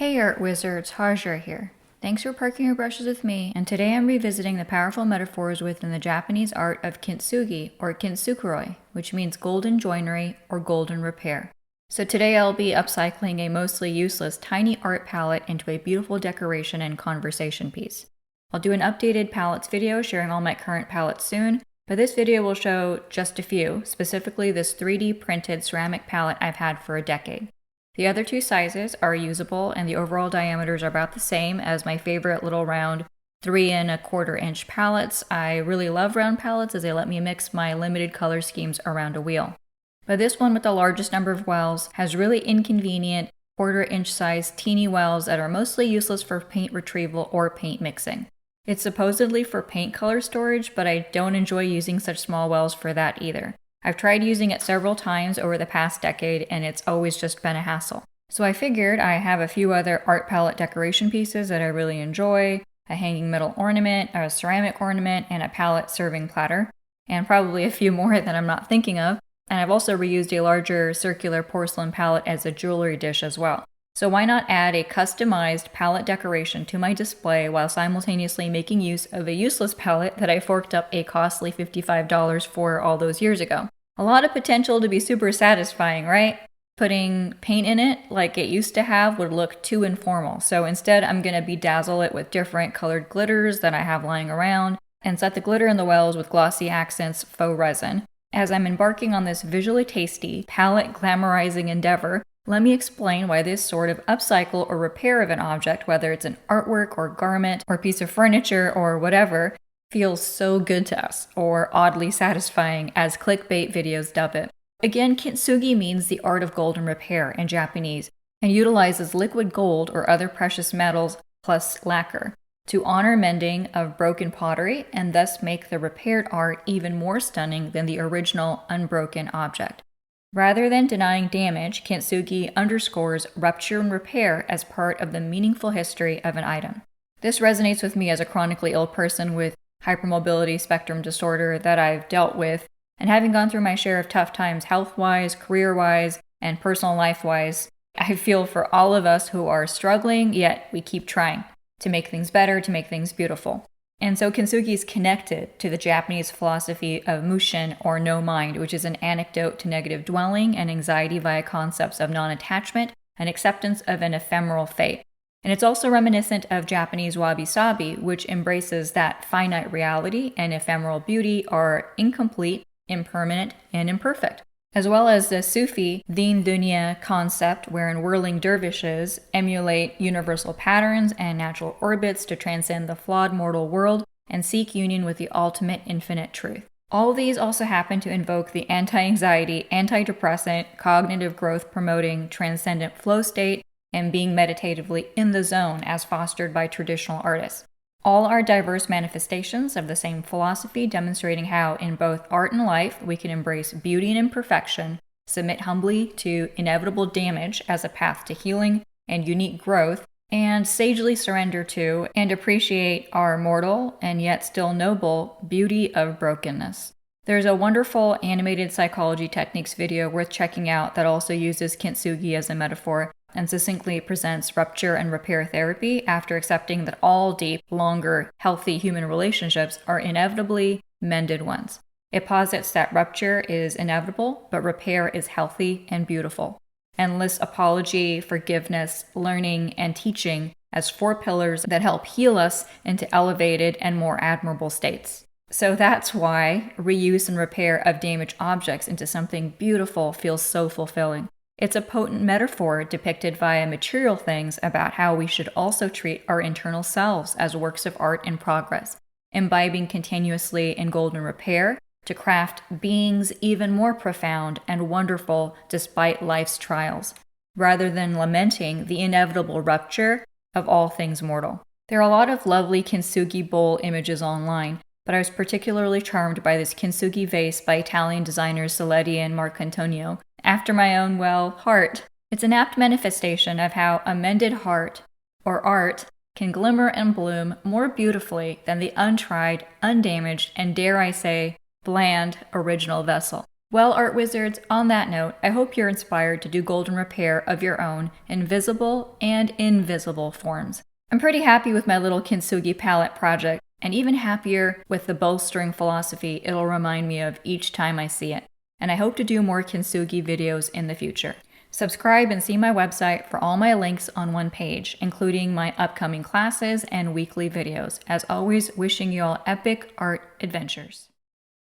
Hey Art Wizards, Hajra here. Thanks for parking your brushes with me, and today I'm revisiting the powerful metaphors within the Japanese art of Kintsugi, or Kintsukuroi, which means golden joinery or golden repair. So today I'll be upcycling a mostly useless tiny art palette into a beautiful decoration and conversation piece. I'll do an updated palettes video sharing all my current palettes soon, but this video will show just a few, specifically this 3D printed ceramic palette I've had for a decade. The other two sizes are usable and the overall diameters are about the same as my favorite little round 3¼ inch palettes. I really love round palettes as they let me mix my limited color schemes around a wheel. But this one with the largest number of wells has really inconvenient 1/4 inch size teeny wells that are mostly useless for paint retrieval or paint mixing. It's supposedly for paint color storage, but I don't enjoy using such small wells for that either. I've tried using it several times over the past decade and it's always just been a hassle. So I figured I have a few other art palette decoration pieces that I really enjoy, a hanging metal ornament, a ceramic ornament, and a palette serving platter, and probably a few more that I'm not thinking of. And I've also reused a larger circular porcelain palette as a jewelry dish as well. So why not add a customized palette decoration to my display while simultaneously making use of a useless palette that I forked up a costly $55 for all those years ago. A lot of potential to be super satisfying, right? Putting paint in it like it used to have would look too informal, so instead I'm going to bedazzle it with different colored glitters that I have lying around and set the glitter in the wells with glossy accents faux resin. As I'm embarking on this visually tasty, palette glamorizing endeavor, let me explain why this sort of upcycle or repair of an object, whether it's an artwork or garment or piece of furniture or whatever, feels so good to us, or oddly satisfying as clickbait videos dub it. Again, Kintsugi means the art of golden repair in Japanese and utilizes liquid gold or other precious metals plus lacquer to honor mending of broken pottery and thus make the repaired art even more stunning than the original unbroken object. Rather than denying damage, Kintsugi underscores rupture and repair as part of the meaningful history of an item. This resonates with me as a chronically ill person with hypermobility spectrum disorder that I've dealt with, and having gone through my share of tough times health-wise, career-wise, and personal life-wise, I feel for all of us who are struggling, yet we keep trying to make things better, to make things beautiful. And so Kintsugi is connected to the Japanese philosophy of mushin, or no mind, which is an antidote to negative dwelling and anxiety via concepts of non-attachment and acceptance of an ephemeral fate. And it's also reminiscent of Japanese wabi-sabi, which embraces that finite reality and ephemeral beauty are incomplete, impermanent, and imperfect, as well as the Sufi Din Dunya concept wherein whirling dervishes emulate universal patterns and natural orbits to transcend the flawed mortal world and seek union with the ultimate infinite truth. All these also happen to invoke the anti-anxiety, antidepressant, cognitive growth promoting, transcendent flow state, and being meditatively in the zone as fostered by traditional artists. All are diverse manifestations of the same philosophy, demonstrating how, in both art and life, we can embrace beauty and imperfection, submit humbly to inevitable damage as a path to healing and unique growth, and sagely surrender to and appreciate our mortal and yet still noble beauty of brokenness. There's a wonderful animated psychology techniques video worth checking out that also uses Kintsugi as a metaphor and succinctly presents rupture and repair therapy after accepting that all deep, longer, healthy human relationships are inevitably mended ones. It posits that rupture is inevitable, but repair is healthy and beautiful, and lists apology, forgiveness, learning, and teaching as 4 pillars that help heal us into elevated and more admirable states. So that's why reuse and repair of damaged objects into something beautiful feels so fulfilling. It's a potent metaphor depicted via material things about how we should also treat our internal selves as works of art in progress, imbibing continuously in golden repair to craft beings even more profound and wonderful despite life's trials, rather than lamenting the inevitable rupture of all things mortal. There are a lot of lovely Kintsugi bowl images online, but I was particularly charmed by this Kintsugi vase by Italian designers Saletti and Marcantonio, after my own, heart. It's an apt manifestation of how a mended heart, or art, can glimmer and bloom more beautifully than the untried, undamaged, and dare I say, bland original vessel. Well, art wizards, on that note, I hope you're inspired to do golden repair of your own in visible and invisible forms. I'm pretty happy with my little Kintsugi palette project, and even happier with the bowstring philosophy it'll remind me of each time I see it. And I hope to do more Kintsugi videos in the future. Subscribe and see my website for all my links on one page, including my upcoming classes and weekly videos. As always, wishing you all epic art adventures.